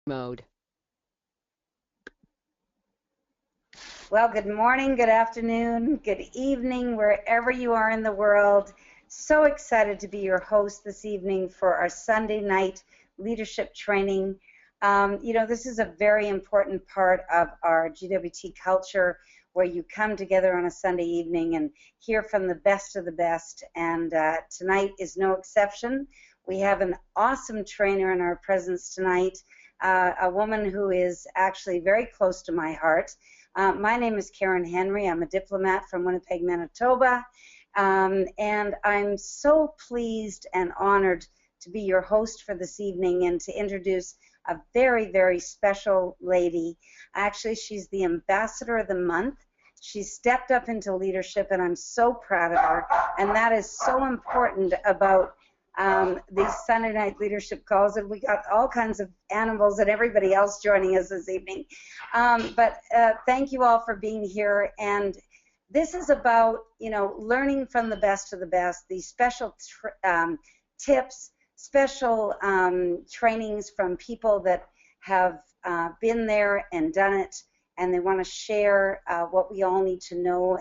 mode. Well, good morning, good afternoon, good evening, wherever you are in the world. So excited to be your host this evening for our Sunday night leadership training. This is a very important part of our GWT culture where you come together on a Sunday evening and hear from the best of the best. And tonight is no exception. We have an awesome trainer in our presence tonight, a woman who is actually very close to my heart. My name is Karen Henry. I'm a diplomat from Winnipeg, Manitoba, and I'm so pleased and honored to be your host for this evening and to introduce a very, very special lady. Actually, she's the Ambassador of the Month. She's stepped up into leadership, and I'm so proud of her, and that is so important about these Sunday night leadership calls, and we got all kinds of animals and everybody else joining us this evening. But thank you all for being here, and this is about, learning from the best of the best, these special tips, special trainings from people that have been there and done it, and they want to share what we all need to know.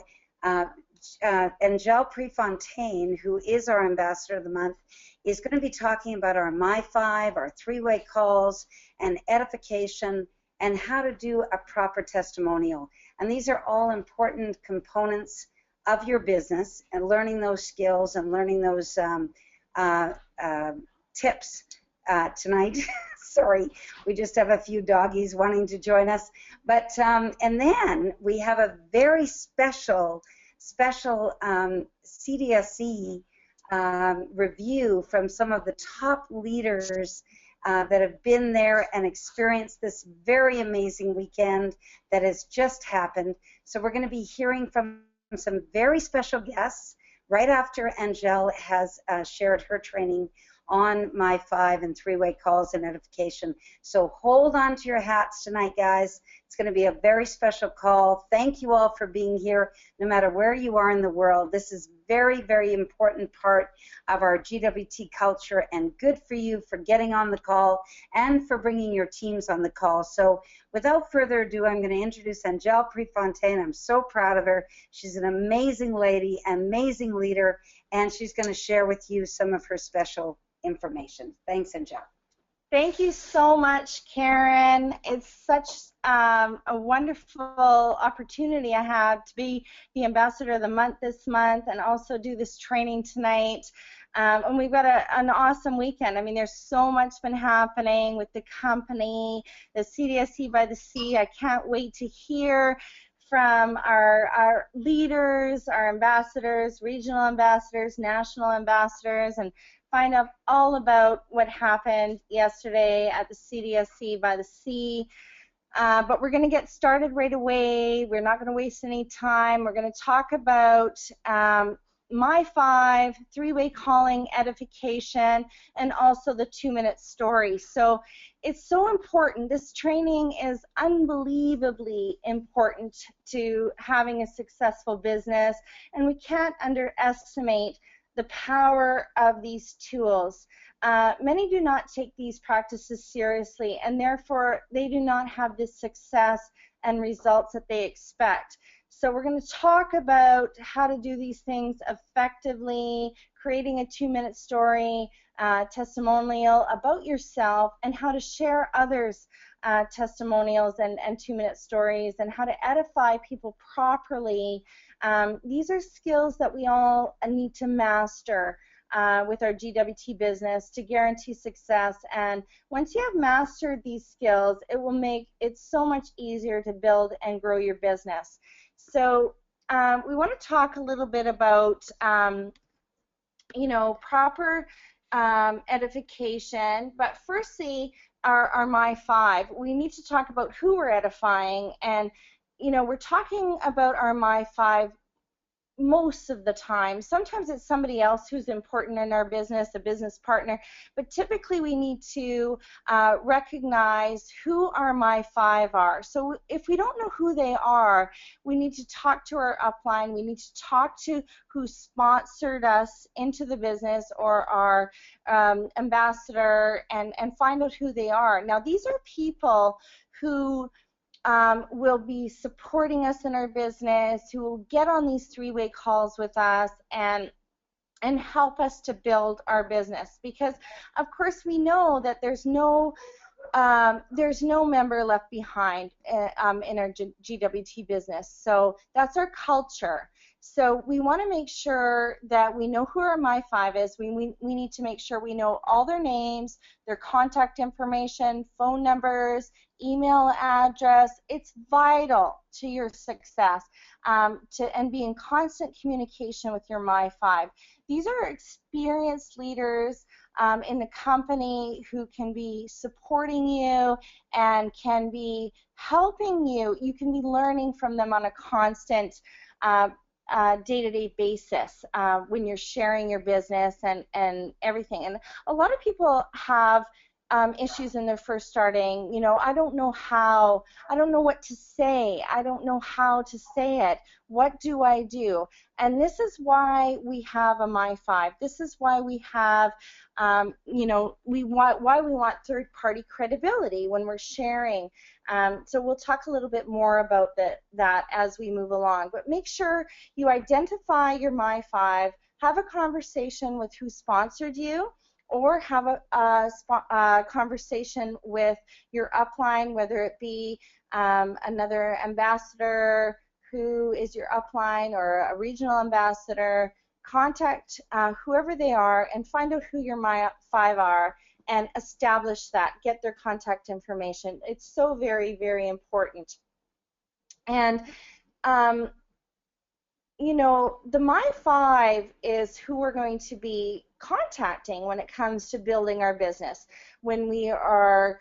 Angelle Prefontaine, who is our Ambassador of the Month, is going to be talking about our My Five, our three-way calls, and edification, and how to do a proper testimonial. And these are all important components of your business, and learning those skills and learning those tips tonight. Sorry, we just have a few doggies wanting to join us. But and then we have a very special CDSE review from some of the top leaders that have been there and experienced this very amazing weekend that has just happened. So we're going to be hearing from some very special guests right after Angelle has shared her training on My Five and three-way calls and edification. So hold on to your hats tonight, guys. It's going to be a very special call. Thank you all for being here, no matter where you are in the world. This is very, very important part of our GWT culture, and good for you for getting on the call and for bringing your teams on the call. So without further ado, I'm going to introduce Angelle Prefontaine. I'm so proud of her. She's an amazing lady, amazing leader, and she's going to share with you some of her special information. Thanks, Angelle. Thank you so much, Karen. It's such a wonderful opportunity I have to be the Ambassador of the Month this month and also do this training tonight. And we've got an awesome weekend. I mean, there's so much been happening with the company, the CDSE by the Sea. I can't wait to hear from our leaders, our ambassadors, regional ambassadors, national ambassadors, and find out all about what happened yesterday at the CDSE by the Sea. But we're going to get started right away. We're not going to waste any time. We're going to talk about My Five, three-way calling, edification, and also the 2-minute story. So it's so important. This training is unbelievably important to having a successful business, and we can't underestimate the power of these tools. Many do not take these practices seriously, and therefore they do not have the success and results that they expect. So we're going to talk about how to do these things effectively, creating a 2-minute story, testimonial about yourself, and how to share others' testimonials and 2-minute stories, and how to edify people properly. These are skills that we all need to master with our GWT business to guarantee success. And once you have mastered these skills, it will make it so much easier to build and grow your business. So we want to talk a little bit about proper edification, but firstly, our My Five. We need to talk about who we're edifying, and we're talking about our My Five most of the time. Sometimes it's somebody else who's important in our business, a business partner, but typically we need to recognize who our my five are. So if we don't know who they are, we need to talk to our upline. We need to talk to who sponsored us into the business or our ambassador, and find out who they are. Now, these are people who will be supporting us in our business, who will get on these three-way calls with us and help us to build our business. Because of course we know that there's no member left behind in our GWT business. So that's our culture. So we want to make sure that we know who our My Five is. We need to make sure we know all their names, their contact information, phone numbers, email address. It's vital to your success and be in constant communication with your My Five. These are experienced leaders in the company who can be supporting you and can be helping you. You can be learning from them on a constant day-to-day basis when you're sharing your business and everything. And a lot of people have issues when they're first starting. You know, I don't know what to say. I don't know how to say it. What do I do? And this is why we have a My Five. This is why we have, why we want third-party credibility when we're sharing. So we'll talk a little bit more about that as we move along. But make sure you identify your My Five, have a conversation with who sponsored you, or have a conversation with your upline, whether it be another ambassador who is your upline or a regional ambassador. Contact whoever they are and find out who your My Five are and establish that. Get their contact information. It's so very, very important. And the My Five is who we're going to be contacting when it comes to building our business, when we are,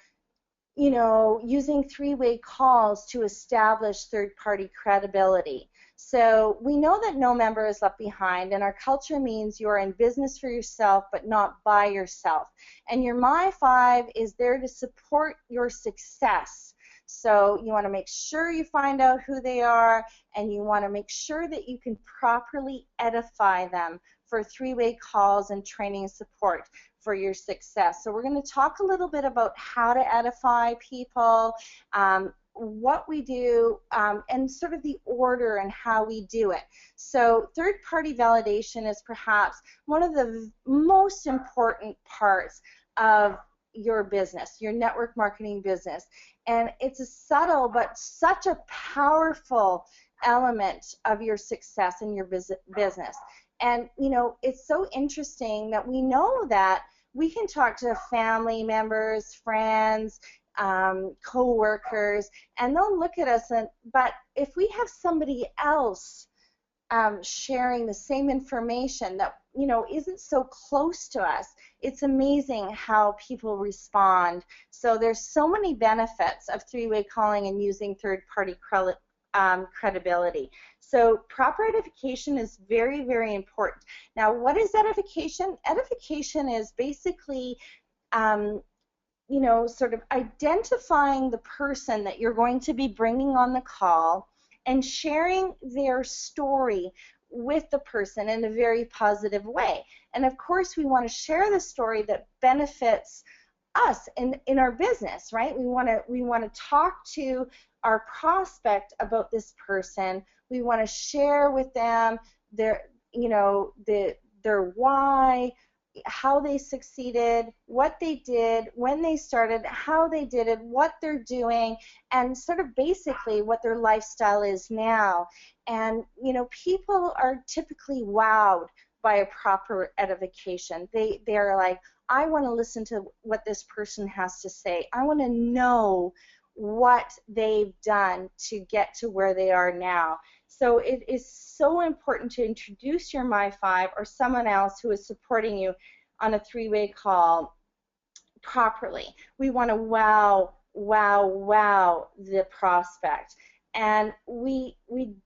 using three-way calls to establish third-party credibility. So we know that no member is left behind, and our culture means you are in business for yourself but not by yourself. And your My Five is there to support your success. So you want to make sure you find out who they are, and you want to make sure that you can properly edify them for three-way calls and training and support for your success. So we're going to talk a little bit about how to edify people, what we do, and sort of the order and how we do it. So third-party validation is perhaps one of the most important parts of your business, your network marketing business. And it's a subtle but such a powerful element of your success in your business. And it's so interesting that we know that we can talk to family members, friends, co-workers, and they'll look at us, but if we have somebody else sharing the same information that isn't so close to us, it's amazing how people respond. So there's so many benefits of three-way calling and using third-party credibility. So proper edification is very, very important. Now, what is edification? Edification is basically sort of identifying the person that you're going to be bringing on the call and sharing their story with the person in a very positive way. And of course, we want to share the story that benefits us in our business, right? We want to talk to our prospect about this person. We want to share with them their why, how they succeeded, what they did, when they started, how they did it, what they're doing, and sort of basically what their lifestyle is now. And people are typically wowed by a proper edification. They're like, I want to listen to what this person has to say. I want to know what they've done to get to where they are now. So it is so important to introduce your My Five or someone else who is supporting you on a three-way call properly. We want to wow the prospect. And we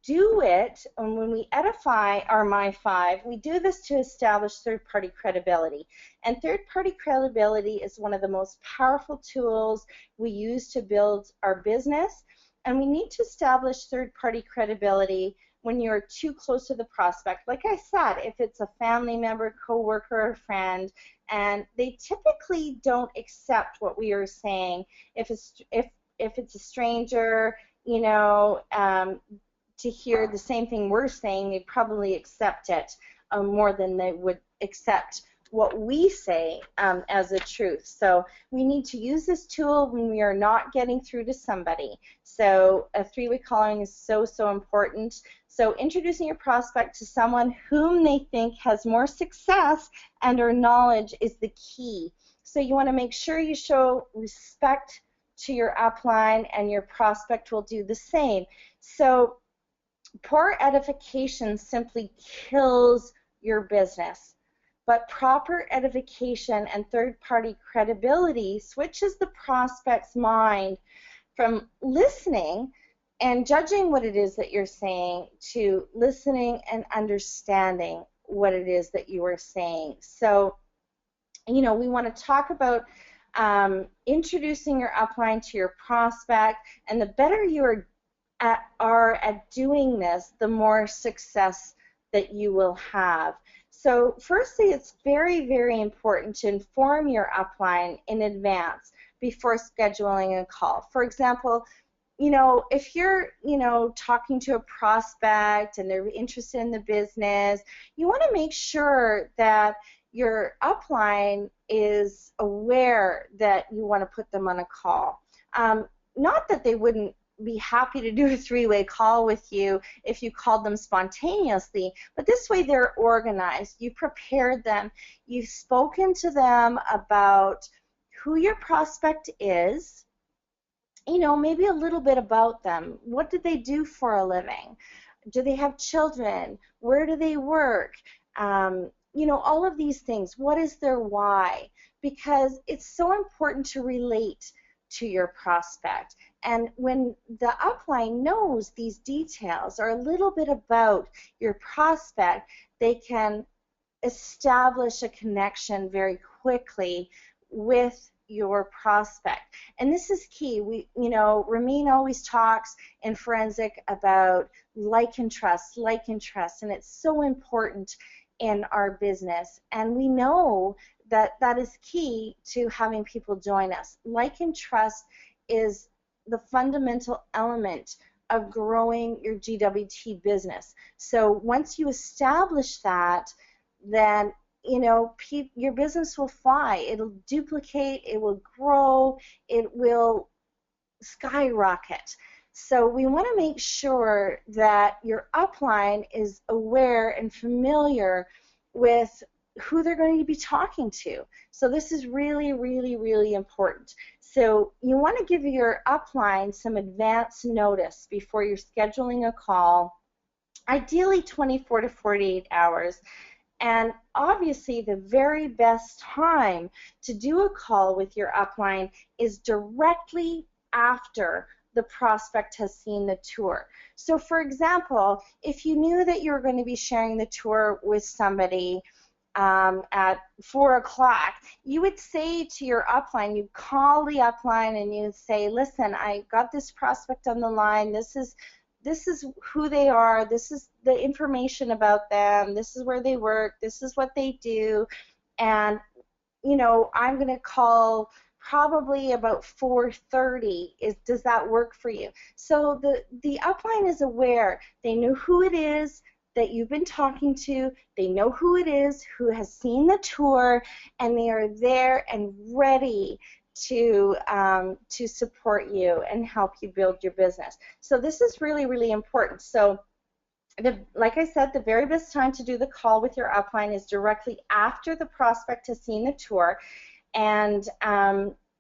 do it, and when we edify our My Five, we do this to establish third-party credibility. And third-party credibility is one of the most powerful tools we use to build our business. And we need to establish third-party credibility when you're too close to the prospect. Like I said, if it's a family member, coworker, or friend, and they typically don't accept what we are saying. If it's a stranger, to hear the same thing we're saying, they'd probably accept it more than they would accept what we say as a truth. So we need to use this tool when we are not getting through to somebody. So a three-way calling is so, so important. So introducing your prospect to someone whom they think has more success and or knowledge is the key. So you want to make sure you show respect to your upline, and your prospect will do the same. So poor edification simply kills your business, but proper edification and third-party credibility switches the prospect's mind from listening and judging what it is that you're saying to listening and understanding what it is that you are saying. So, we want to talk about introducing your upline to your prospect, and the better you are at doing this, the more success that you will have. So firstly, it's very, very important to inform your upline in advance before scheduling a call. For example, if you're, talking to a prospect and they're interested in the business, you want to make sure that your upline is aware that you want to put them on a call. Not that they wouldn't be happy to do a three-way call with you if you called them spontaneously, but this way they're organized. You prepared them. You've spoken to them about who your prospect is, maybe a little bit about them. What do they do for a living? Do they have children? Where do they work? All of these things. What is their why? Because it's so important to relate to your prospect. And when the upline knows these details or a little bit about your prospect, they can establish a connection very quickly with your prospect. And this is key. Ramin always talks in forensic about like and trust, and it's so important in our business. And we know that that is key to having people join us. Like and trust is the fundamental element of growing your GWT business. So once you establish that, then your business will fly. It'll duplicate, it will grow, it will skyrocket. So we want to make sure that your upline is aware and familiar with who they're going to be talking to. So this is really, really, really important. So you want to give your upline some advance notice before you're scheduling a call, ideally 24 to 48 hours. And obviously the very best time to do a call with your upline is directly after the prospect has seen the tour. So for example, if you knew that you were going to be sharing the tour with somebody at 4 o'clock, you would say to your upline, you call the upline and you say, listen, I got this prospect on the line, this is who they are, this is the information about them, this is where they work, this is what they do, and I'm going to call probably about 4:30. Does that work for you? So the upline is aware. They know who it is that you've been talking to. They know who it is who has seen the tour, and they are there and ready to support you and help you build your business. So this is really, really important. So like I said, the very best time to do the call with your upline is directly after the prospect has seen the tour. And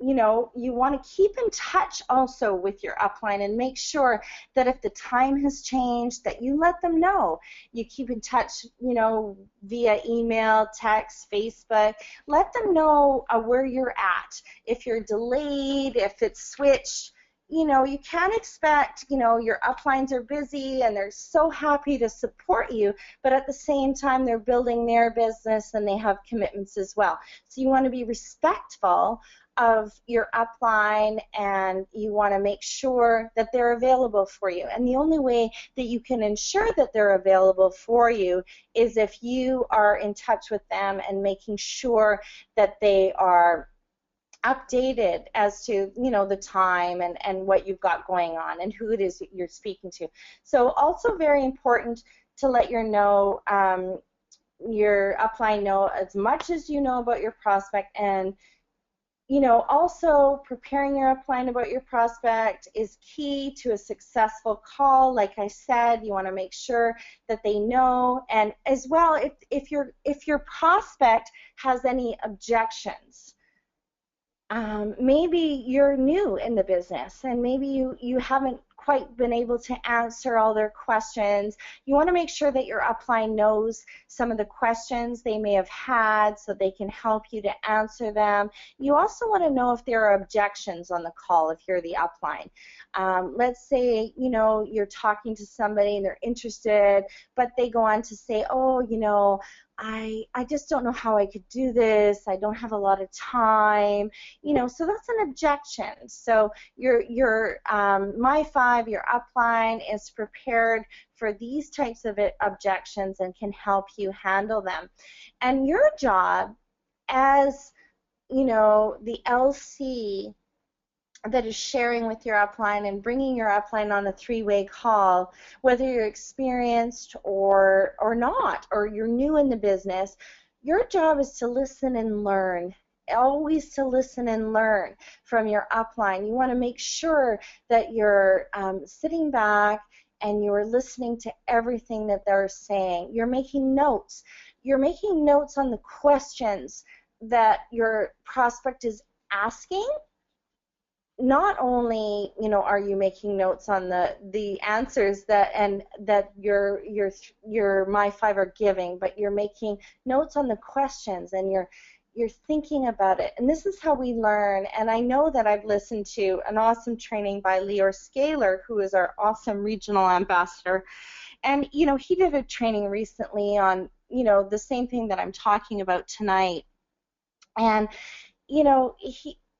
you want to keep in touch also with your upline and make sure that if the time has changed, that you let them know. You keep in touch, via email, text, Facebook. Let them know where you're at. If you're delayed, if it's switched, you can't expect, your uplines are busy and they're so happy to support you, but at the same time they're building their business and they have commitments as well. So you want to be respectful of your upline, and you want to make sure that they're available for you. And the only way that you can ensure that they're available for you is if you are in touch with them and making sure that they are updated as to the time and what you've got going on and who it is that you're speaking to. So also very important to let your upline know as much as you know about your prospect. And also preparing your upline about your prospect is key to a successful call. Like I said, you want to make sure that they know. And as well, if your prospect has any objections, maybe you're new in the business and maybe you haven't quite been able to answer all their questions. You want to make sure that your upline knows some of the questions they may have had so they can help you to answer them. You also want to know if there are objections on the call if you're the upline. Let's say, you're talking to somebody and they're interested, but they go on to say, oh, I just don't know how I could do this. I don't have a lot of time. So that's an objection. So your upline is prepared for these types of objections and can help you handle them. And your job as, the LC that is sharing with your upline and bringing your upline on a three-way call, whether you're experienced or not, or you're new in the business, your job is to listen and learn. Always to listen and learn from your upline. You want to make sure that you're sitting back and you're listening to everything that they're saying. You're making notes. You're making notes on the questions that your prospect is asking. Not only are you making notes on the answers that your My5 are giving, but you're making notes on the questions and you're thinking about it. And this is how we learn. And I know that I've listened to an awesome training by Leor Scaler, who is our awesome regional ambassador. And he did a training recently on the same thing that I'm talking about tonight. And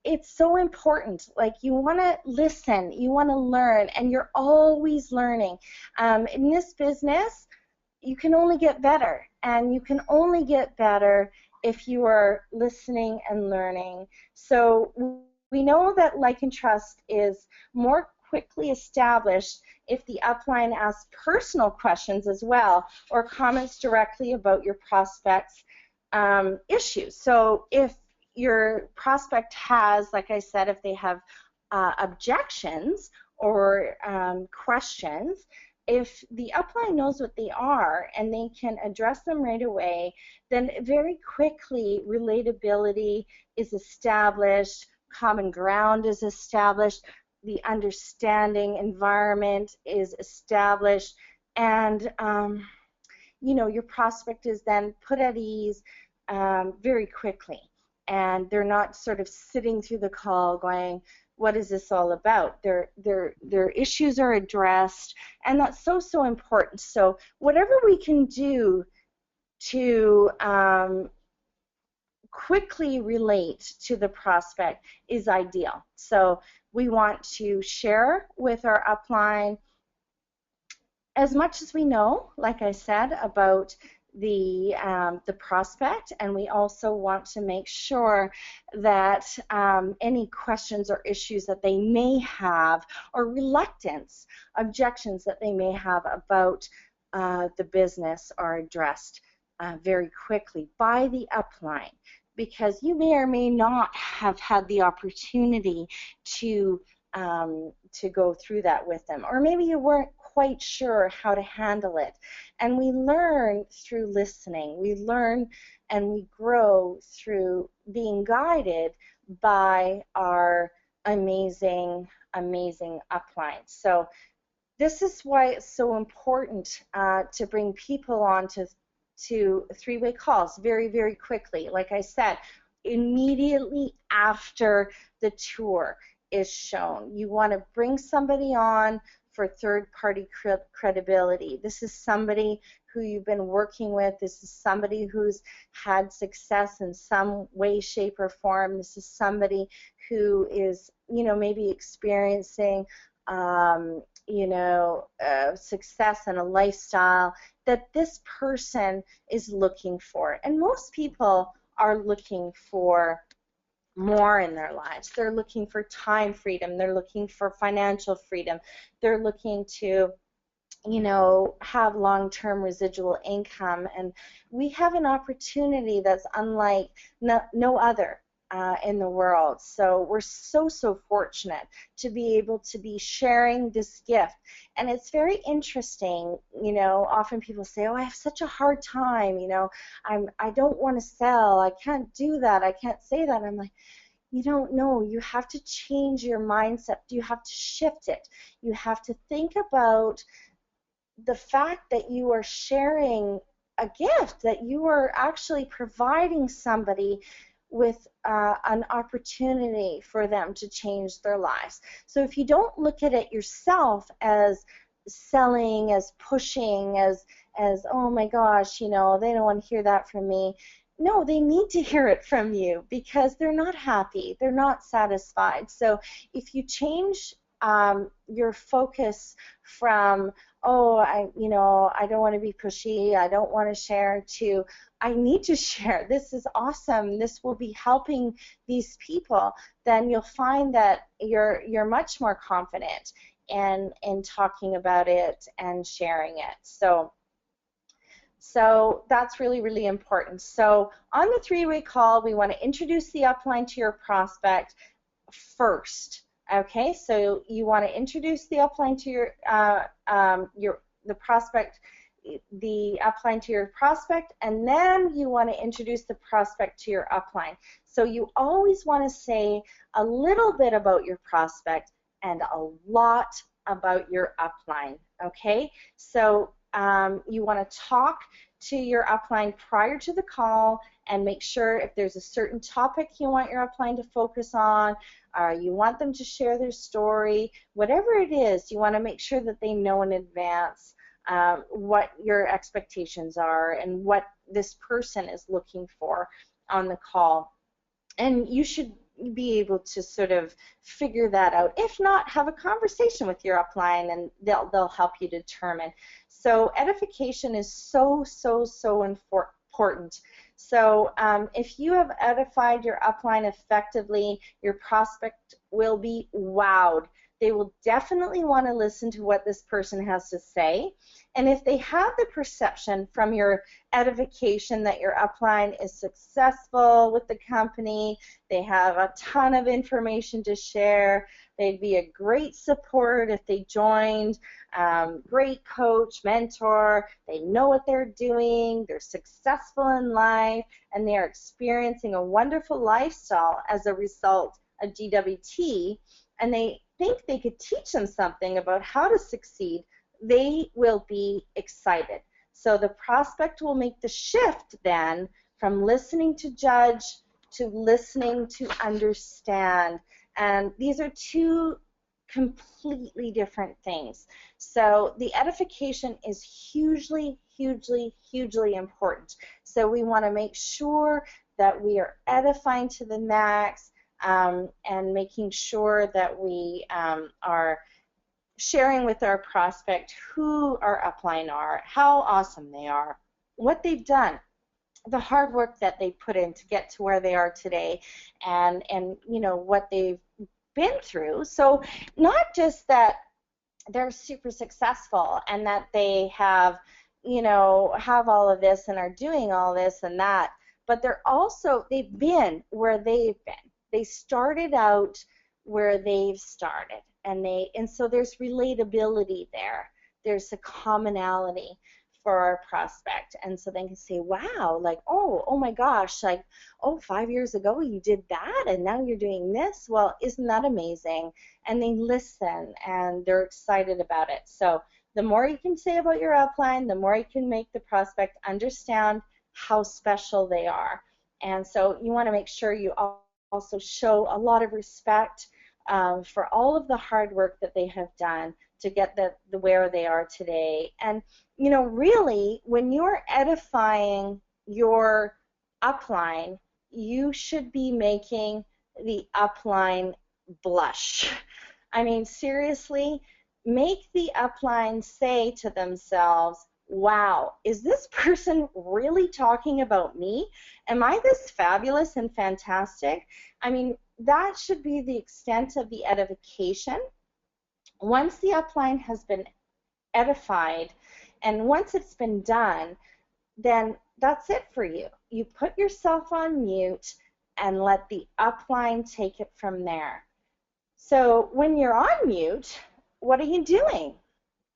it's so important. Like, you want to listen, you want to learn, and you're always learning. In this business, you can only get better, and you can only get better if you are listening and learning. So we know that like and trust is more quickly established if the upline asks personal questions as well, or comments directly about your prospect's issues. So if your prospect has, like I said, if they have objections or questions, if the upline knows what they are and they can address them right away, then very quickly relatability is established, common ground is established, the understanding environment is established, and your prospect is then put at ease very quickly. And they're not sort of sitting through the call going, what is this all about? Their issues are addressed, and that's so important. So whatever we can do to quickly relate to the prospect is ideal. So we want to share with our upline as much as we know, like I said, about the prospect, and we also want to make sure that any questions or issues that they may have, or reluctance, objections that they may have about the business, are addressed very quickly by the upline, because you may or may not have had the opportunity to go through that with them, or maybe you weren't quite sure how to handle it. And we learn through listening. We learn and we grow through being guided by our amazing upline. So this is why it's so important to bring people on to three-way calls very quickly. Like I said, immediately after the tour. is shown. You want to bring somebody on for third-party credibility. This is somebody who you've been working with. This is somebody who's had success in some way, shape, or form. This is somebody who is, maybe experiencing, success and a lifestyle that this person is looking for. And most people are looking for more in their lives. They're looking for time freedom. They're looking for financial freedom. They're looking to, have long-term residual income. And we have an opportunity that's unlike no other in the world. So we're so I to be able to be sharing this gift. And it's very interesting, often people say, oh, I have such a hard time, I don't want to sell, I can't do that, I can't say that. I'm like, you don't know. You have to change your mindset. You have to shift it. You have to think about the fact that you are sharing a gift, that you are actually providing somebody with an opportunity for them to change their lives. So if you don't look at it yourself as selling, as pushing, as oh my gosh, they don't want to hear that from me. No, they need to hear it from you because they're not happy, they're not satisfied. So if you change your focus from, oh, I don't want to be pushy, I don't want to share, to I need to share, this is awesome, this will be helping these people, then you'll find that you're much more confident in talking about it and sharing it. So that's really, really important. So on the three-way call, we want to introduce the upline to your prospect first. Okay, so you want to introduce the upline to the prospect, the upline to your prospect, and then you want to introduce the prospect to your upline. So you always want to say a little bit about your prospect and a lot about your upline. Okay, so you want to talk to your upline prior to the call and make sure if there's a certain topic you want your upline to focus on, you want them to share their story, whatever it is, you want to make sure that they know in advance what your expectations are and what this person is looking for on the call. And you should be able to sort of figure that out. If not, have a conversation with your upline and they'll help you determine. So edification is so important. So if you have edified your upline effectively, your prospect will be wowed. They will definitely want to listen to what this person has to say. And if they have the perception from your edification that your upline is successful with the company, they have a ton of information to share, they'd be a great support if they joined, great coach, mentor, they know what they're doing, they're successful in life, and they are experiencing a wonderful lifestyle as a result of DWT, and they think they could teach them something about how to succeed, they will be excited. So the prospect will make the shift then from listening to judge to listening to understand. And these are two completely different things. So the edification is hugely important. So we want to make sure that we are edifying to the max, and making sure that we are sharing with our prospect who our upline are, how awesome they are, what they've done, the hard work that they put in to get to where they are today, and what they've been through. So not just that they're super successful and that they have all of this and are doing all this and that, but they've been where they've been. They started out where they've started, and so there's relatability there. There's a commonality for our prospect, and so they can say, wow, like, oh my gosh, like, oh, 5 years ago you did that and now you're doing this, well, isn't that amazing? And they listen and they're excited about it. So the more you can say about your upline, the more you can make the prospect understand how special they are. And so you want to make sure you also show a lot of respect for all of the hard work that they have done to get the where they are today. And really, when you're edifying your upline, you should be making the upline blush. I mean, seriously, make the upline say to themselves, wow, is this person really talking about me? Am I this fabulous and fantastic? I mean, that should be the extent of the edification. Once the upline has been edified and once it's been done, then that's it for you. You put yourself on mute and let the upline take it from there. So when you're on mute, what are you doing?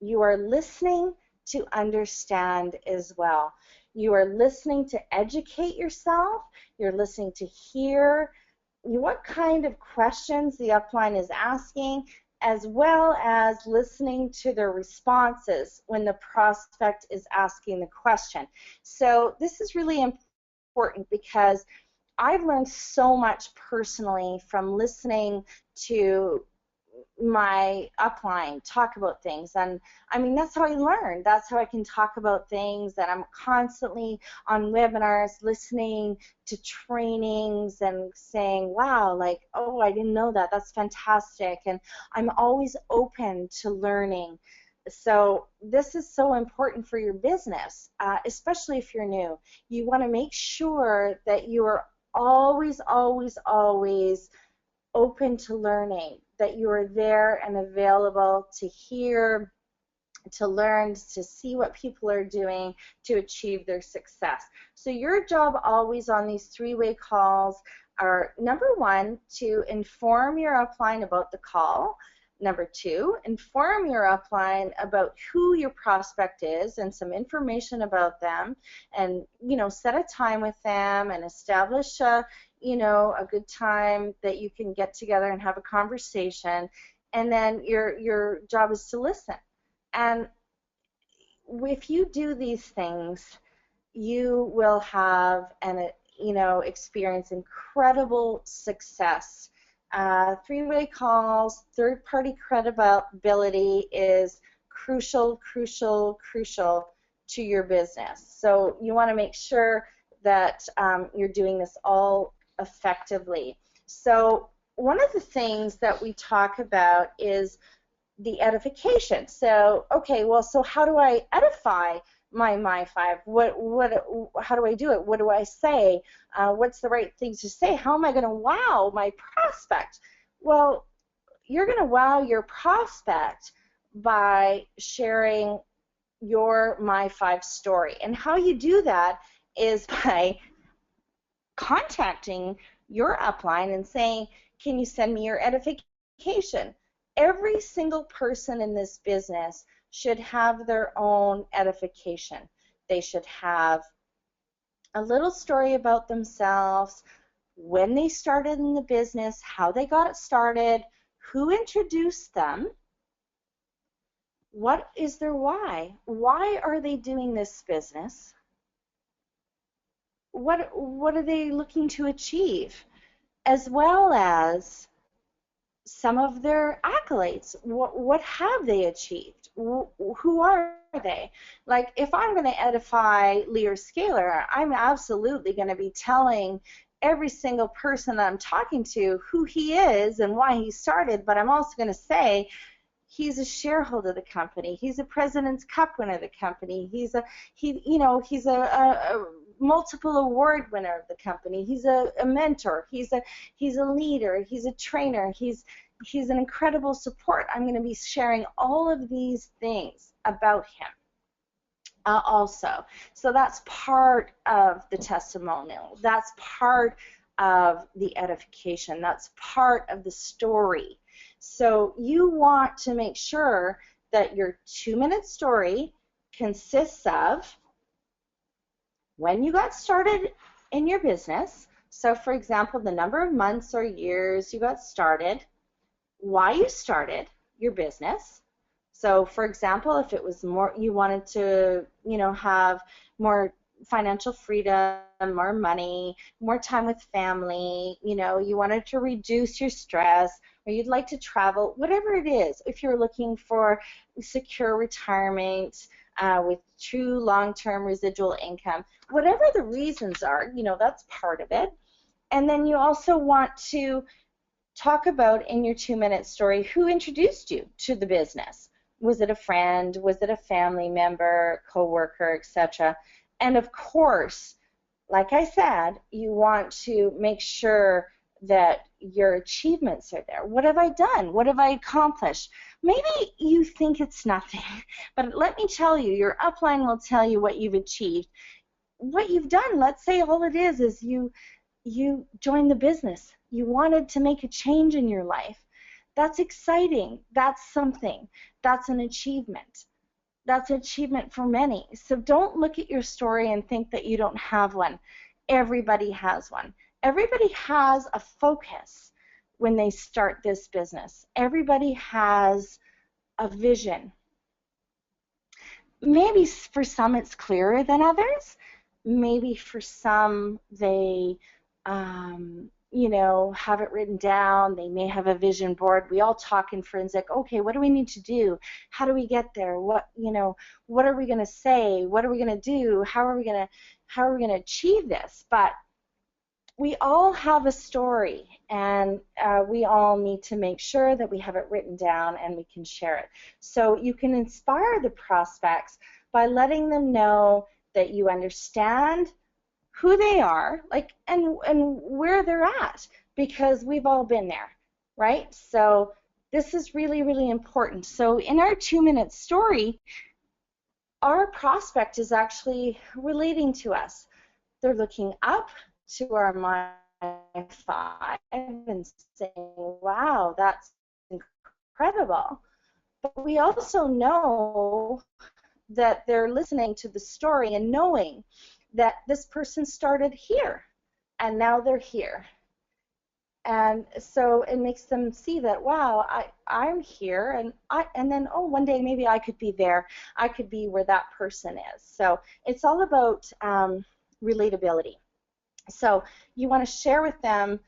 You are listening to understand as well. You are listening to educate yourself. You're listening to hear what kind of questions the upline is asking, as well as listening to their responses when the prospect is asking the question. So this is really important because I've learned so much personally from listening to my upline talk about things. And I mean, that's how I learn. That's how I can talk about things. And I'm constantly on webinars listening to trainings and saying, wow, like, oh, I didn't know that. That's fantastic. And I'm always open to learning. So this is so important for your business, especially if you're new. You want to make sure that you are always, always, always open to learning, that you are there and available to hear, to learn, to see what people are doing to achieve their success. So your job always on these three-way calls are, number one, to inform your upline about the call. Number two, inform your upline about who your prospect is and some information about them, and set a time with them and establish a good time that you can get together and have a conversation. And then your job is to listen. And if you do these things, you will have experience incredible success. Three-way calls, third-party credibility is crucial, crucial, crucial to your business. So you want to make sure that you're doing this all effectively. So one of the things that we talk about is the edification. So, okay, well, so how do I edify my five? How do I do it? What do I say? What's the right thing to say? How am I going to wow my prospect? Well, you're going to wow your prospect by sharing your My Five story. And how you do that is by contacting your upline and saying, can you send me your edification? Every single person in this business should have their own edification. They should have a little story about themselves, when they started in the business, how they got it started, who introduced them, what is their why? Why are they doing this business? What are they looking to achieve? As well as some of their accolades. What have they achieved? Who are they? Like, if I'm going to edify Lear Scalar, I'm absolutely going to be telling every single person that I'm talking to who he is and why he started, but I'm also going to say he's a shareholder of the company. He's a President's Cup winner of the company. He's a multiple award winner of the company. He's a mentor. He's a leader. He's a trainer. He's an incredible support. I'm going to be sharing all of these things about him also. So that's part of the testimonial. That's part of the edification. That's part of the story. So you want to make sure that your 2-minute story consists of when you got started in your business. So for example, the number of months or years you got started, why you started your business. So for example, if it was more, you wanted to, have more financial freedom, more money, more time with family, you wanted to reduce your stress, or you'd like to travel, whatever it is, if you're looking for secure retirement with true long-term residual income, whatever the reasons are, that's part of it. And then you also want to talk about in your 2-minute story who introduced you to the business. Was it a friend? Was it a family member, coworker, etc.? And of course, like I said, you want to make sure that your achievements are there. What have I done? What have I accomplished? Maybe you think it's nothing, but let me tell you, your upline will tell you what you've achieved. What you've done, let's say all it is you joined the business. You wanted to make a change in your life. That's exciting. That's something. That's an achievement. That's an achievement for many. So don't look at your story and think that you don't have one. Everybody has one. Everybody has a focus when they start this business. Everybody has a vision. Maybe for some it's clearer than others. Maybe for some they have it written down. They may have a vision board. We all talk in forensic. Okay, what do we need to do? How do we get there? What are we going to say? What are we going to do? How are we going to achieve this? But we all have a story, and we all need to make sure that we have it written down and we can share it. So you can inspire the prospects by letting them know that you understand who they are, and where they're at, because we've all been there, right? So this is really, really important. So in our 2-minute story, our prospect is actually relating to us. They're looking up to our My 5 and saying, wow, that's incredible. But we also know that they're listening to the story and knowing that this person started here and now they're here. And so it makes them see that, wow, I'm here, and then, oh, one day maybe I could be there. I could be where that person is. So it's all about relatability. So you want to share with them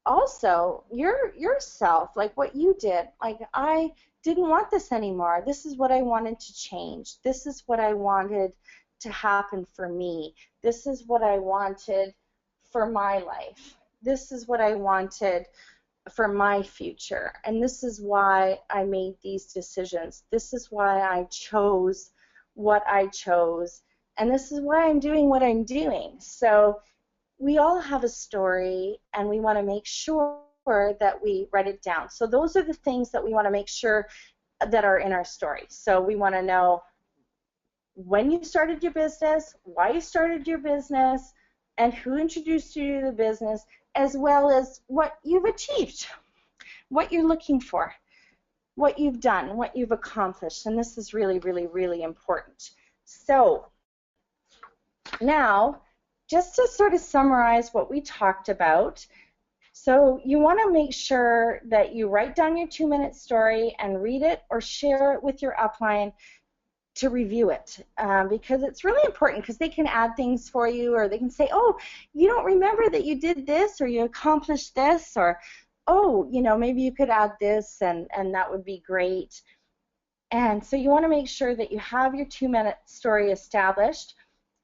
also yourself, like what you did. Like, I didn't want this anymore. This is what I wanted to change. This is what I wanted to happen for me. This is what I wanted for my life. This is what I wanted for my future. And this is why I made these decisions. This is why I chose what I chose. And this is why I'm doing what I'm doing. So we all have a story, and we want to make sure that we write it down. So those are the things that we want to make sure that are in our story. So we want to know when you started your business, why you started your business, and who introduced you to the business, as well as what you've achieved, what you're looking for, what you've done, what you've accomplished. And this is really, really, really important. So now, just to sort of summarize what we talked about, so you want to make sure that you write down your 2-minute story and read it or share it with your upline to review it, because it's really important, because they can add things for you, or they can say, oh, you don't remember that you did this, or you accomplished this, or oh, maybe you could add this, and that would be great. And so you want to make sure that you have your 2-minute story established.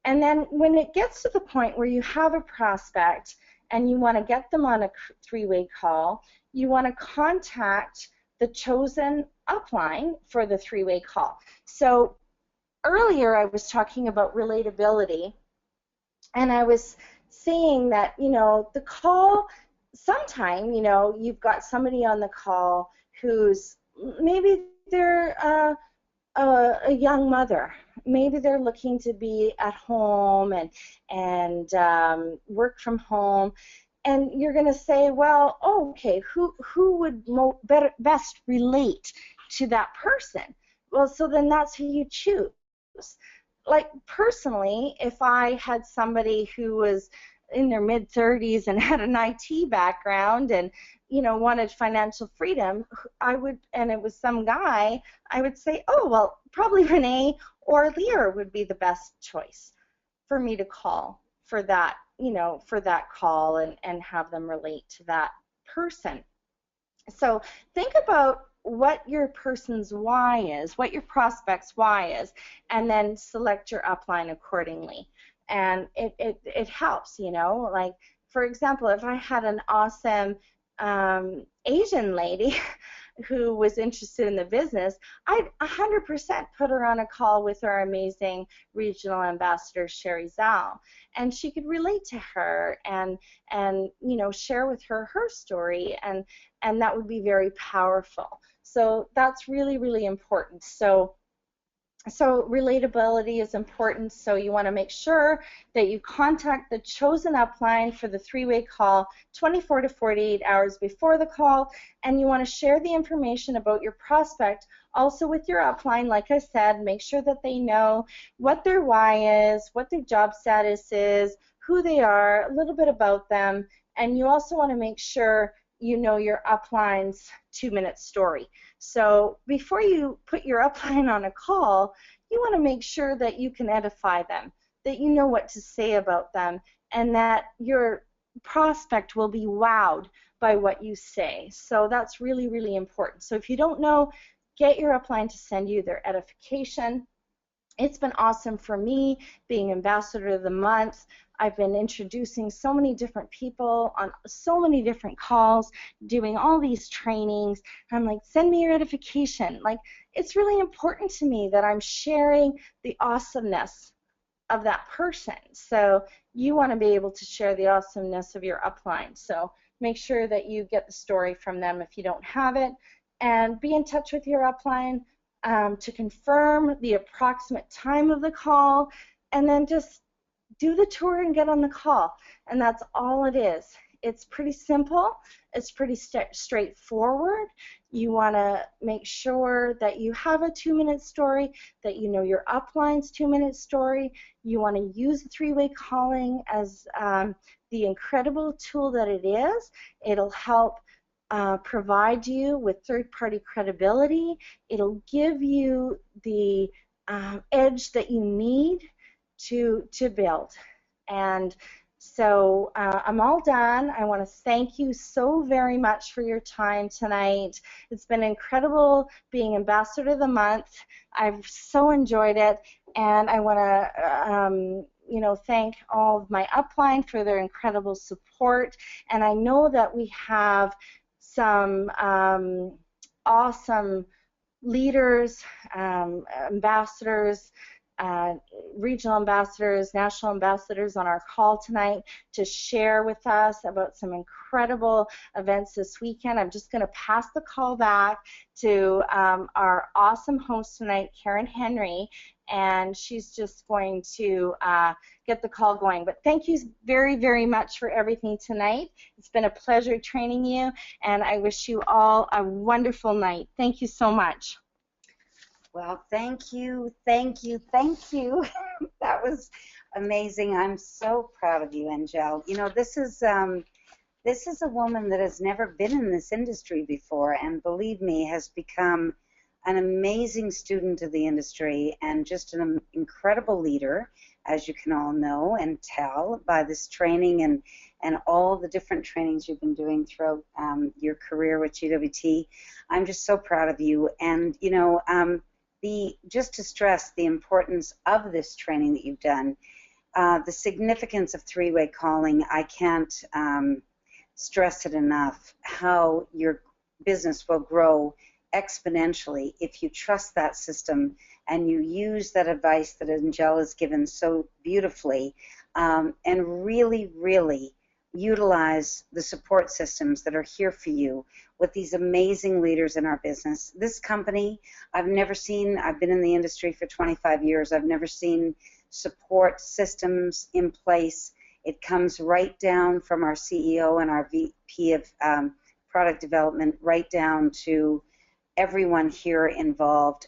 And then when it gets to the point where you have a prospect and you want to get them on a 3-way call, you want to contact the chosen upline for the 3-way call. So earlier I was talking about relatability, and I was saying that, the call, sometime, you've got somebody on the call who's, maybe they're a young mother. Maybe they're looking to be at home and work from home, and you're going to say, well, oh, okay, who would best relate to that person? Well, so then that's who you choose. Like, personally, if I had somebody who was in their mid-30s and had an IT background and wanted financial freedom, and it was some guy, I would say, oh, well, probably Renee or Lear would be the best choice. for me to call for that, for that call and have them relate to that person. So think about what your person's why is, what your prospect's why is, and then select your upline accordingly. And it helps, like, for example, if I had an awesome Asian lady who was interested in the business, I'd 100% put her on a call with our amazing regional ambassador, Sherry Zhao, and she could relate to her and share with her her story, and that would be very powerful. So that's really, really important. So relatability is important, so you want to make sure that you contact the chosen upline for the three-way call 24 to 48 hours before the call, and you want to share the information about your prospect also with your upline. Like I said, make sure that they know what their why is, what their job status is, who they are, a little bit about them, and you also want to make sure you know your upline's 2-minute story. So before you put your upline on a call, you want to make sure that you can edify them, that you know what to say about them, and that your prospect will be wowed by what you say. So that's really, really important. So if you don't know, get your upline to send you their edification. It's been awesome for me being Ambassador of the Month. I've been introducing so many different people on so many different calls, doing all these trainings. I'm like, send me your edification. Like, it's really important to me that I'm sharing the awesomeness of that person. So you want to be able to share the awesomeness of your upline. So make sure that you get the story from them if you don't have it, and be in touch with your upline to confirm the approximate time of the call, and then just do the tour and get on the call. And that's all it is. It's pretty simple. It's pretty straightforward. You want to make sure that you have a 2-minute story, that you know your upline's 2-minute story. You want to use the three-way calling as the incredible tool that it is. It'll help provide you with third-party credibility. It'll give you the edge that you need to build. And so I'm all done. I want to thank you so very much for your time tonight. It's been incredible being Ambassador of the Month. I've so enjoyed it, and I want to thank all of my upline for their incredible support. And I know that we have some awesome leaders, ambassadors, regional ambassadors, national ambassadors on our call tonight to share with us about some incredible events this weekend. I'm just going to pass the call back to our awesome host tonight, Karen Henry, and she's just going to get the call going. But thank you very, very much for everything tonight. It's been a pleasure training you, and I wish you all a wonderful night. Thank you so much. Well, thank you, thank you, thank you. That was amazing. I'm so proud of you, Angel. You know, this is a woman that has never been in this industry before, and believe me, has become an amazing student of the industry and just an incredible leader, as you can all know and tell by this training and all the different trainings you've been doing throughout your career with GWT. I'm just so proud of you. And, you know, just to stress the importance of this training that you've done, the significance of three-way calling, I can't stress it enough, how your business will grow exponentially if you trust that system and you use that advice that Angela has given so beautifully, and really, really utilize the support systems that are here for you with these amazing leaders in our business. This company, I've been in the industry for 25 years, I've never seen support systems in place. It comes right down from our CEO and our VP of product development right down to everyone here involved.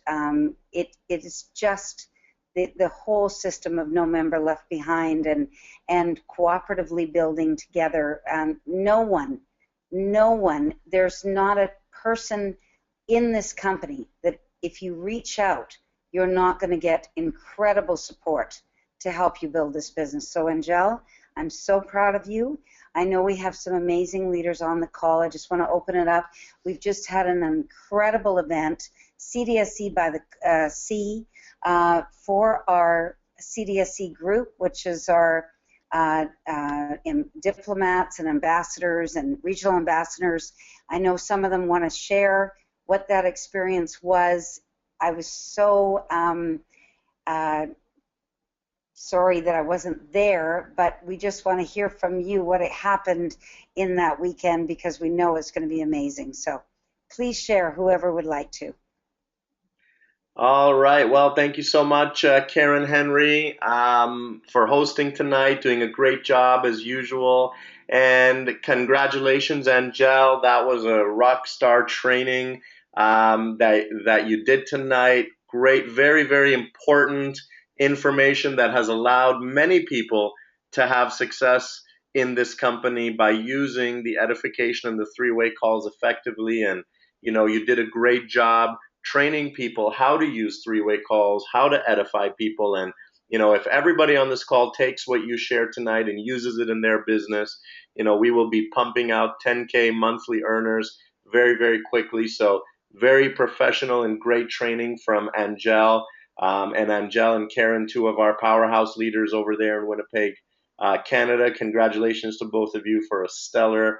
It is just the whole system of no member left behind and cooperatively building together. No one, there's not a person in this company that if you reach out, you're not going to get incredible support. to help you build this business. So, Angel, I'm so proud of you. I know we have some amazing leaders on the call. I just want to open it up. We've just had an incredible event, CDSC by the Sea, for our CDSC group, which is our diplomats and ambassadors and regional ambassadors. I know some of them want to share what that experience was. I was so sorry that I wasn't there, but we just want to hear from you what happened in that weekend, because we know it's going to be amazing. So please share, whoever would like to. All right. Well, thank you so much, Karen Henry, for hosting tonight, doing a great job as usual. And congratulations, Angel. That was a rock star training that you did tonight. Great, very, very important information that has allowed many people to have success in this company by using the edification and the three-way calls effectively. And, you did a great job training people how to use three-way calls, how to edify people. And, if everybody on this call takes what you shared tonight and uses it in their business, we will be pumping out 10K monthly earners very, very quickly. So very professional and great training from Angel. And Angel and Karen, two of our powerhouse leaders over there in Winnipeg, Canada. Congratulations to both of you for a stellar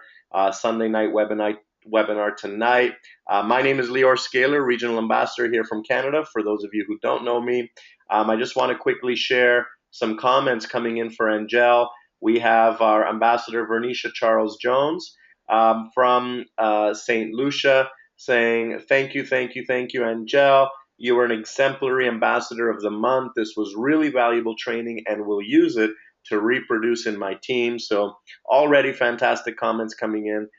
Sunday night webinar tonight. My name is Lior Scaler, Regional Ambassador here from Canada. For those of you who don't know me, I just want to quickly share some comments coming in for Angel. We have our Ambassador Vernisha Charles Jones from St. Lucia saying, thank you, Angel. You were an exemplary Ambassador of the Month. This was really valuable training and will use it to reproduce in my team. So already fantastic comments coming in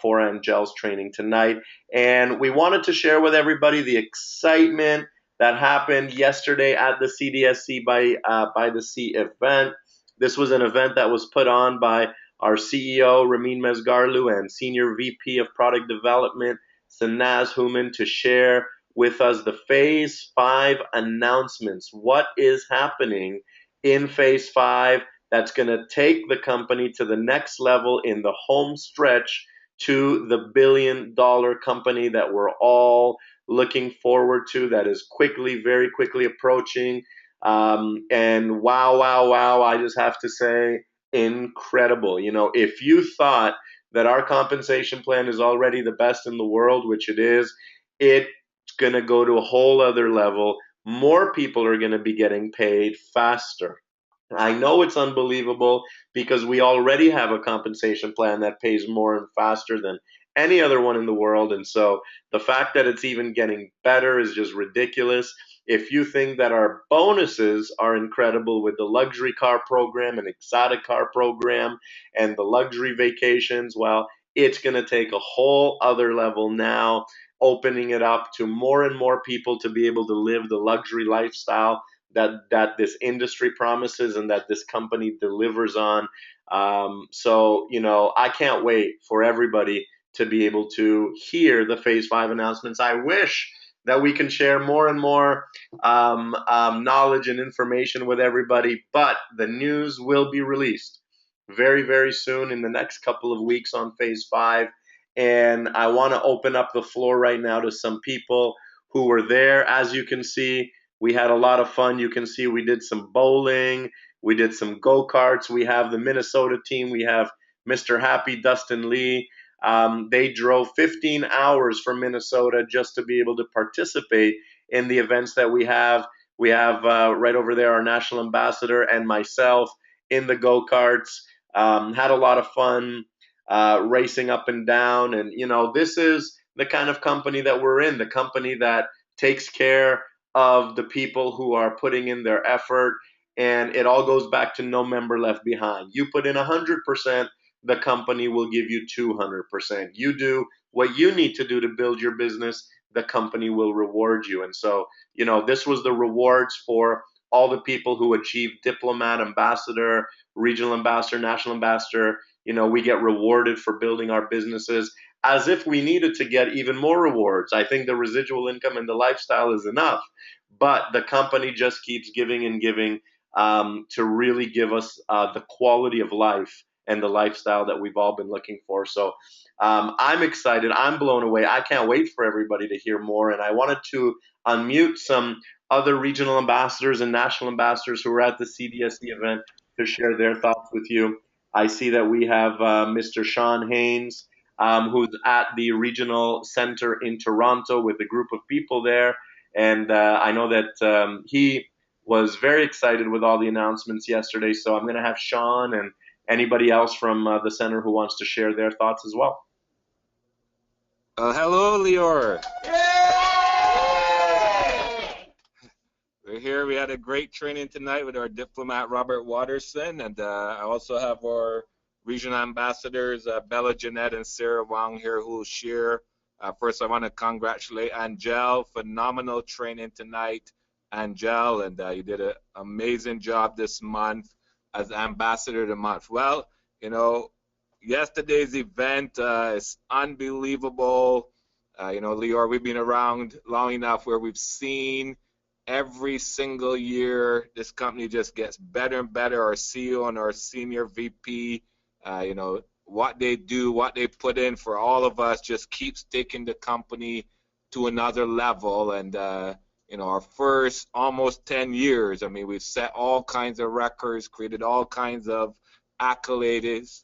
for Angel's training tonight. And we wanted to share with everybody the excitement that happened yesterday at the CDSC by the Sea event. This was an event that was put on by our CEO, Ramin Mezgarlu, and Senior VP of Product Development, Sanaz Human, to share with us the Phase 5 announcements. What is happening in Phase 5 that's going to take the company to the next level in the home stretch to the billion-dollar company that we're all looking forward to, that is very quickly approaching. And wow, I just have to say, incredible. If you thought that our compensation plan is already the best in the world, which it is, it's going to go to a whole other level. More people are going to be getting paid faster. I know it's unbelievable because we already have a compensation plan that pays more and faster than any other one in the world. And so the fact that it's even getting better is just ridiculous. If you think that our bonuses are incredible with the luxury car program and exotic car program and the luxury vacations, well, it's going to take a whole other level now, opening it up to more and more people to be able to live the luxury lifestyle that this industry promises and that this company delivers on. So, I can't wait for everybody to be able to hear the Phase 5 announcements. I wish that we can share more and more knowledge and information with everybody, but the news will be released very, very soon in the next couple of weeks on Phase 5. And I want to open up the floor right now to some people who were there. As you can see, we had a lot of fun. You can see we did some bowling. We did some go-karts. We have the Minnesota team. We have Mr. Happy, Dustin Lee. They drove 15 hours from Minnesota just to be able to participate in the events that we have. We have right over there our national ambassador and myself in the go-karts. Had a lot of fun racing up and down. And, this is the kind of company that we're in, the company that takes care of the people who are putting in their effort. And it all goes back to no member left behind. You put in 100%, the company will give you 200%. You do what you need to do to build your business, the company will reward you. And so, this was the rewards for all the people who achieved diplomat, ambassador, regional ambassador, national ambassador. We get rewarded for building our businesses as if we needed to get even more rewards. I think the residual income and the lifestyle is enough, but the company just keeps giving and giving to really give us the quality of life and the lifestyle that we've all been looking for. So I'm excited. I'm blown away. I can't wait for everybody to hear more. And I wanted to unmute some other regional ambassadors and national ambassadors who were at the CDSD event to share their thoughts with you. I see that we have Mr. Sean Haynes, who's at the regional center in Toronto with a group of people there. And I know that he was very excited with all the announcements yesterday. So I'm going to have Sean and anybody else from the center who wants to share their thoughts as well. Hello, Lior. We're here. We had a great training tonight with our diplomat, Robert Watterson, and I also have our regional ambassadors, Bella Jeanette and Sarah Wang here, who will share. First, I want to congratulate Angel. Phenomenal training tonight, Angel, and you did an amazing job this month as Ambassador of the Month. Well, you know, yesterday's event is unbelievable. Lior, we've been around long enough where we've seen every single year this company just gets better and better. Our CEO and our senior VP, what they do, what they put in for all of us just keeps taking the company to another level. And, our first almost 10 years, I mean, we've set all kinds of records, created all kinds of accolades,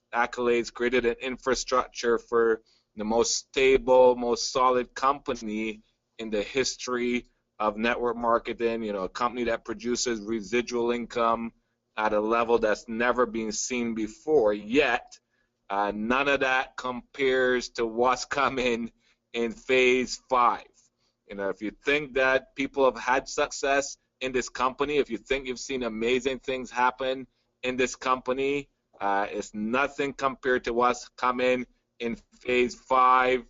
created an infrastructure for the most stable, most solid company in the history of network marketing, a company that produces residual income at a level that's never been seen before. Yet, none of that compares to what's coming in phase 5. If you think that people have had success in this company, if you think you've seen amazing things happen in this company, it's nothing compared to what's coming in phase 5.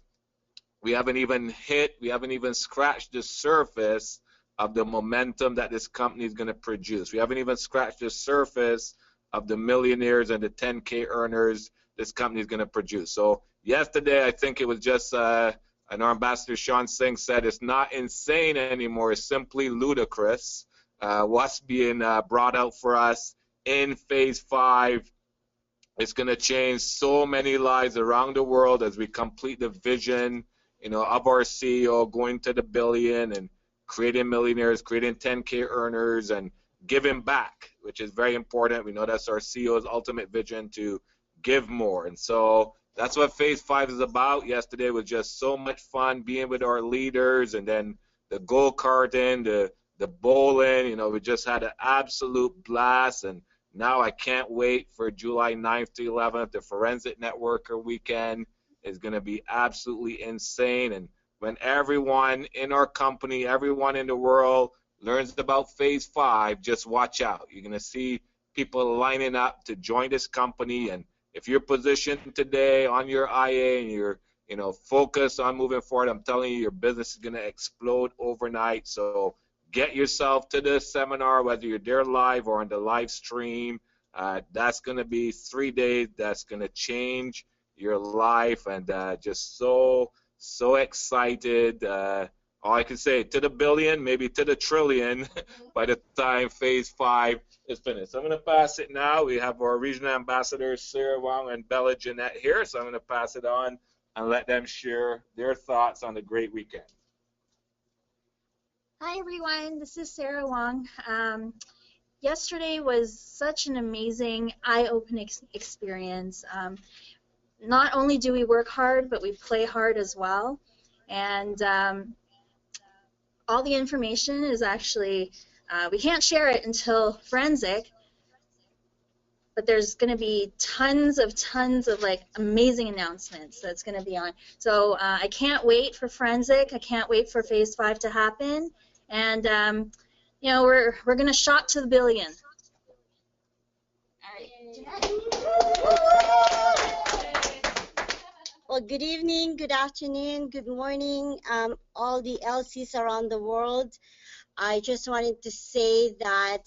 We haven't even scratched the surface of the momentum that this company is going to produce. We haven't even scratched the surface of the millionaires and the 10K earners this company is going to produce. So yesterday, I think it was just, and our ambassador Sean Singh said, it's not insane anymore. It's simply ludicrous what's being brought out for us in phase 5. It's going to change so many lives around the world as we complete the vision, of our CEO going to the billion and creating millionaires, creating 10K earners, and giving back, which is very important. We know that's our CEO's ultimate vision, to give more. And so that's what phase 5 is about. Yesterday was just so much fun being with our leaders, and then the go-karting, the bowling, we just had an absolute blast. And now I can't wait for July 9th to 11th, the Forensic Networker weekend is going to be absolutely insane. And when everyone in our company, everyone in the world learns about phase 5, just watch out. You're going to see people lining up to join this company. And if you're positioned today on your IA and you're focused on moving forward, I'm telling you, your business is going to explode overnight. So get yourself to the seminar, whether you're there live or on the live stream. That's going to be 3 days. That's going to change your life, and just so excited. All I can say, to the billion, maybe to the trillion by the time phase 5 is finished. So I'm going to pass it now. We have our regional ambassadors, Sarah Wang and Bella Jeanette here, so I'm going to pass it on and let them share their thoughts on the great weekend. Hi everyone, this is Sarah Wang. Yesterday was such an amazing, eye-opening experience. Not only do we work hard, but we play hard as well. And all the information is actually, we can't share it until Forensic, but there's going to be tons of like amazing announcements that's going to be on. So I can't wait for Forensic. I can't wait for phase 5 to happen. And we're going to shot to the billion. All right. Well, good evening, good afternoon, good morning, all the LCs around the world. I just wanted to say that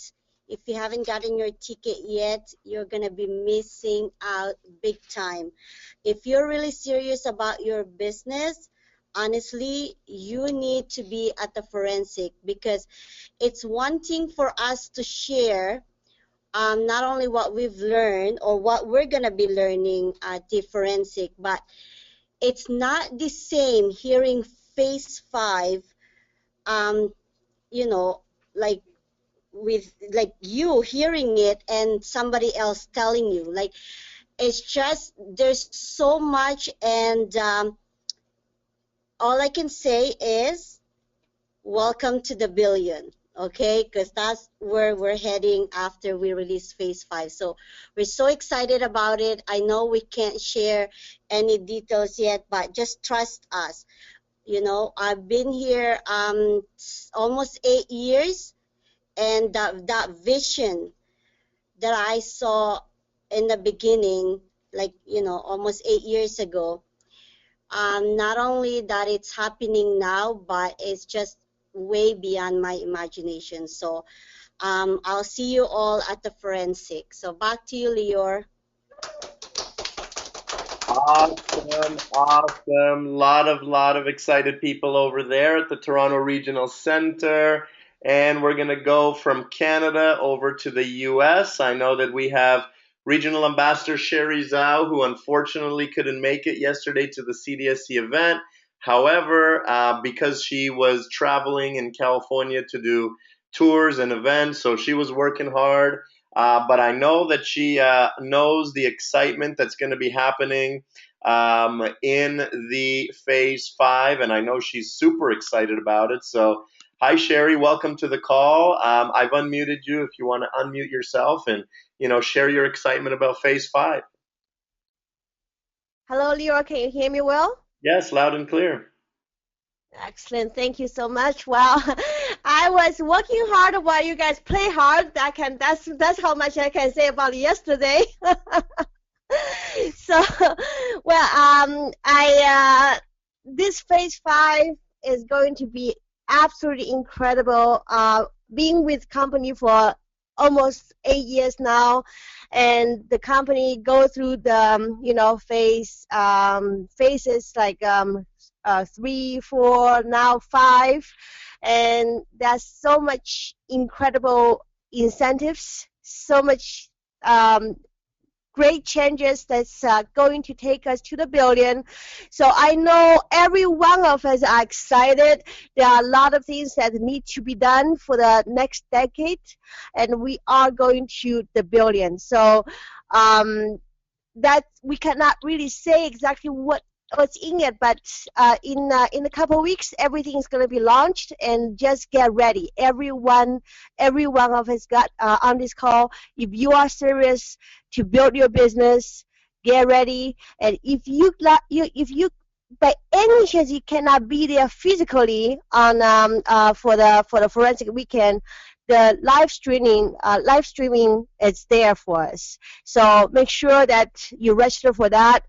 if you haven't gotten your ticket yet, you're going to be missing out big time. If you're really serious about your business, honestly, you need to be at the Forensic, because it's one thing for us to share not only what we've learned or what we're going to be learning at the forensic, but it's not the same hearing phase 5, um, you know, like with like you hearing it and somebody else telling you. Like, it's just there's so much, and all I can say is welcome to the billion, okay? Because that's where we're heading after we release phase 5. So we're so excited about it. I know we can't share any details yet, but just trust us. You know, I've been here almost 8 years, and that vision that I saw in the beginning, like, almost 8 years ago, not only that it's happening now, but it's just way beyond my imagination. So I'll see you all at the forensic. So back to you, Lior. Awesome, awesome. Lot of excited people over there at the Toronto Regional Center. And we're going to go from Canada over to the US. I know that we have Regional Ambassador Sherry Zhao, who unfortunately couldn't make it yesterday to the CDSC event. However, because she was traveling in California to do tours and events, so she was working hard. But I know that she knows the excitement that's going to be happening in the phase 5, and I know she's super excited about it. So, hi Sherry, welcome to the call. I've unmuted you if you want to unmute yourself and share your excitement about phase 5. Hello, Leo. Can you hear me well? Yes, loud and clear. Excellent. Thank you so much. Well, I was working hard while you guys play hard. That's how much I can say about yesterday. So, well, this phase 5 is going to be absolutely incredible. Being with company for almost 8 years now, and the company go through the phases like 3, 4, now 5, and there's so much incredible incentives, so much great changes that's going to take us to the billion. So I know every one of us are excited. There are a lot of things that need to be done for the next decade, and we are going to the billion. So that we cannot really say exactly what's in it, but in a couple of weeks everything is going to be launched, and just get ready. Every one of us got on this call. If you are serious to build your business, get ready. And if you by any chance you cannot be there physically on for the forensic weekend, the live streaming is there for us. So make sure that you register for that.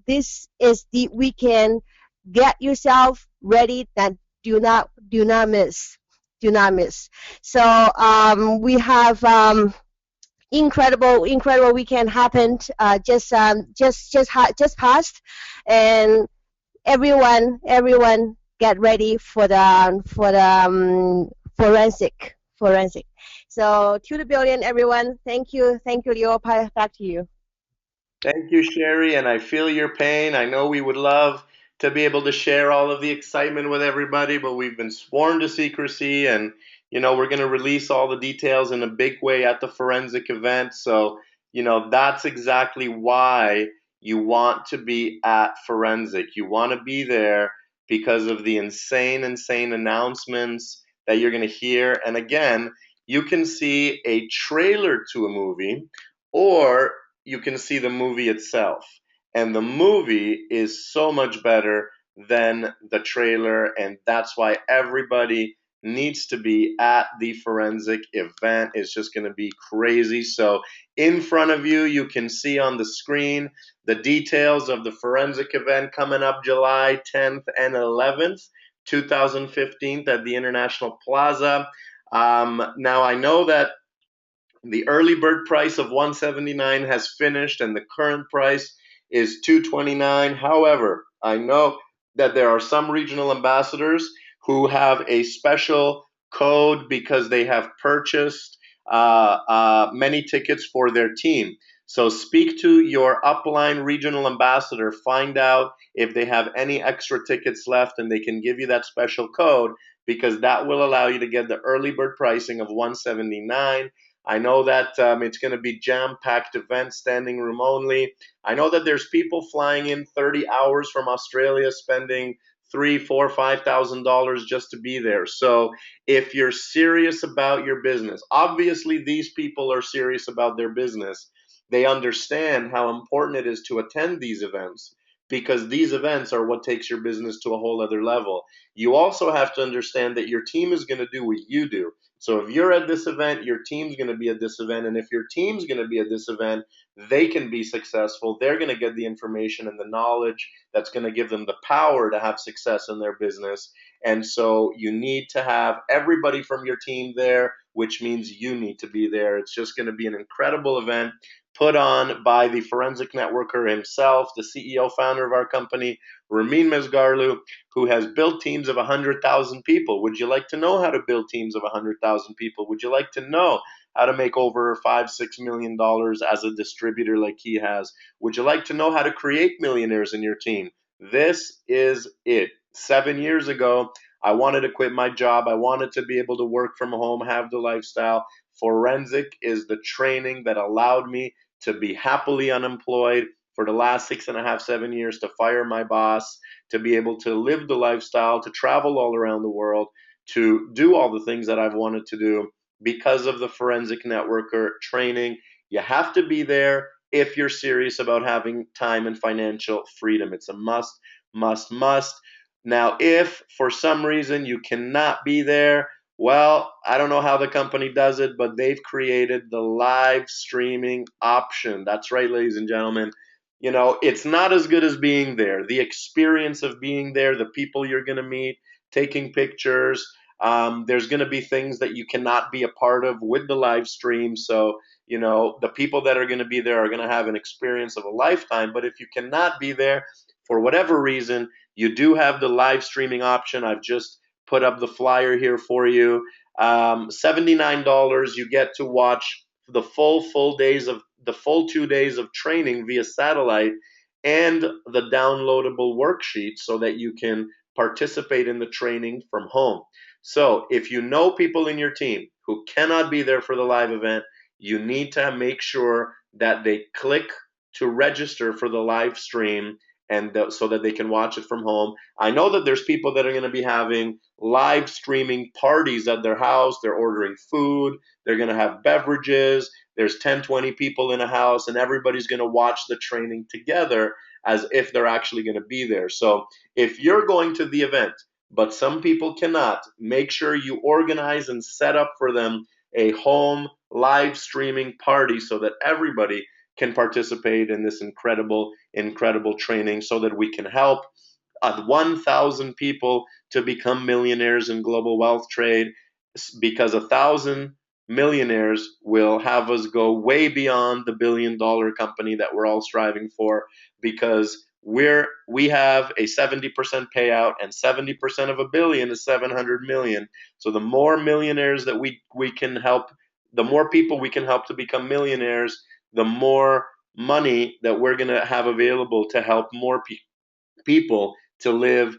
This is the weekend. Get yourself ready. And do not miss. Do not miss. So we have incredible weekend happened just passed, and everyone get ready for the forensic. So to the billion, everyone. Thank you, Leo. Back to you. Thank you, Sherry, and I feel your pain. I know we would love to be able to share all of the excitement with everybody, but we've been sworn to secrecy, and we're going to release all the details in a big way at the forensic event. So, that's exactly why you want to be at forensic. You want to be there because of the insane announcements that you're going to hear. And again, you can see a trailer to a movie, or you can see the movie itself. And the movie is so much better than the trailer, and that's why everybody needs to be at the forensic event. It's just going to be crazy. So, in front of you, you can see on the screen the details of the forensic event coming up July 10th and 11th, 2015, at the International Plaza. Now, I know that the early bird price of $179 has finished, and the current price is $229. However, I know that there are some regional ambassadors who have a special code because they have purchased many tickets for their team. So speak to your upline regional ambassador, find out if they have any extra tickets left, and they can give you that special code, because that will allow you to get the early bird pricing of 179. I know that it's going to be jam-packed event, standing room only. I know that there's people flying in 30 hours from Australia, spending three, four, $5,000 just to be there. So if you're serious about your business, obviously these people are serious about their business. They understand how important it is to attend these events, because these events are what takes your business to a whole other level. You also have to understand that your team is going to do what you do. So if you're at this event, your team's going to be at this event. And if your team's going to be at this event, they can be successful. They're going to get the information and the knowledge that's going to give them the power to have success in their business. And so you need to have everybody from your team there, which means you need to be there. It's just going to be an incredible event put on by the forensic networker himself, the CEO founder of our company, Ramin Mesgarlu, who has built teams of 100,000 people. Would you like to know how to build teams of 100,000 people? Would you like to know how to make over $5-6 million as a distributor like he has? Would you like to know how to create millionaires in your team? This is it. 7 years ago, I wanted to quit my job. I wanted to be able to work from home, have the lifestyle. Forensic is the training that allowed me to be happily unemployed for the last 6.5, 7 years, to fire my boss, to be able to live the lifestyle, to travel all around the world, to do all the things that I've wanted to do because of the forensic networker training. You have to be there if you're serious about having time and financial freedom. It's a must, must, must. Now, if for some reason you cannot be there, well, I don't know how the company does it, but they've created the live streaming option. That's right, ladies and gentlemen. You know, it's not as good as being there. The experience of being there, the people you're going to meet, taking pictures, there's going to be things that you cannot be a part of with the live stream. So, you know, the people that are going to be there are going to have an experience of a lifetime. But if you cannot be there for whatever reason, you do have the live streaming option. I've just put up the flyer here for you. $79. You get to watch the full 2 days of training via satellite, and the downloadable worksheet so that you can participate in the training from home. So if you know people in your team who cannot be there for the live event, you need to make sure that they click to register for the live stream, and so that they can watch it from home. I know that there's people that are going to be having live streaming parties at their house. They're ordering food, they're going to have beverages. There's 10, 20 people in a house, and everybody's going to watch the training together as if they're actually going to be there. So if you're going to the event, but some people cannot, make sure you organize and set up for them a home live streaming party so that everybody can participate in this incredible, incredible training, so that we can help 1,000 people to become millionaires in global wealth trade, because 1,000 millionaires will have us go way beyond the billion-dollar company that we're all striving for, because we have a 70% payout, and 70% of a billion is 700 million. So the more millionaires that we can help, the more people we can help to become millionaires, the more money that we're going to have available to help more people to live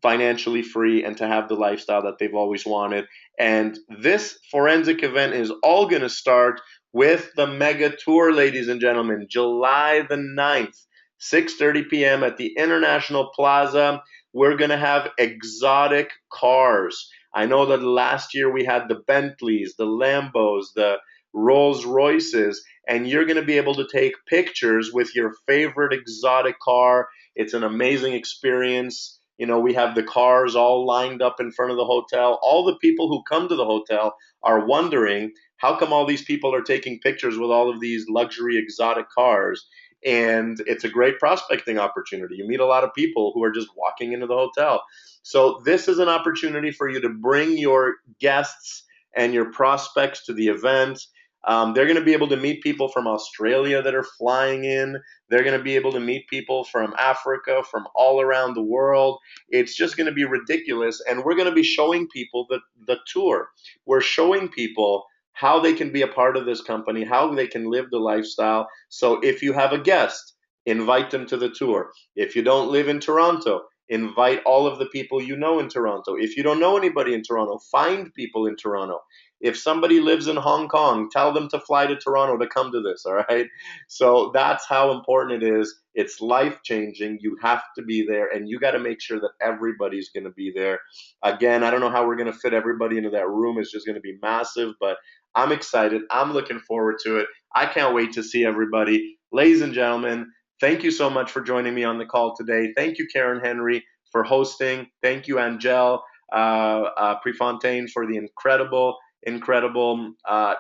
financially free and to have the lifestyle that they've always wanted. And this forensic event is all going to start with the mega tour, ladies and gentlemen, July the 9th, 6:30 p.m. at the International Plaza. We're going to have exotic cars. I know that last year we had the Bentleys, the Lambos, the Rolls Royces, and you're going to be able to take pictures with your favorite exotic car. It's an amazing experience. You know, we have the cars all lined up in front of the hotel. All the people who come to the hotel are wondering, how come all these people are taking pictures with all of these luxury exotic cars? And it's a great prospecting opportunity. You meet a lot of people who are just walking into the hotel. So this is an opportunity for you to bring your guests and your prospects to the event. They're going to be able to meet people from Australia that are flying in. They're going to be able to meet people from Africa, from all around the world. It's just going to be ridiculous. And we're going to be showing people the tour. We're showing people how they can be a part of this company, how they can live the lifestyle. So if you have a guest, invite them to the tour. If you don't live in Toronto, invite all of the people you know in Toronto. If you don't know anybody in Toronto, find people in Toronto. If somebody lives in Hong Kong, tell them to fly to Toronto to come to this, all right? So that's how important it is. It's life changing. You have to be there, and you got to make sure that everybody's going to be there. Again, I don't know how we're going to fit everybody into that room. It's just going to be massive, but I'm excited. I'm looking forward to it. I can't wait to see everybody. Ladies and gentlemen, thank you so much for joining me on the call today. Thank you, Karen Henry, for hosting. Thank you, Angel Prefontaine, for the incredible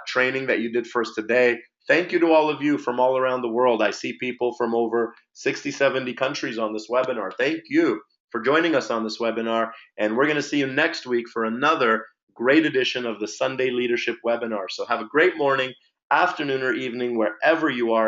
training that you did for us today. Thank you to all of you from all around the world. I see people from over 60, 70 countries on this webinar. Thank you for joining us on this webinar. And we're going to see you next week for another great edition of the Sunday Leadership webinar. So have a great morning, afternoon, or evening, wherever you are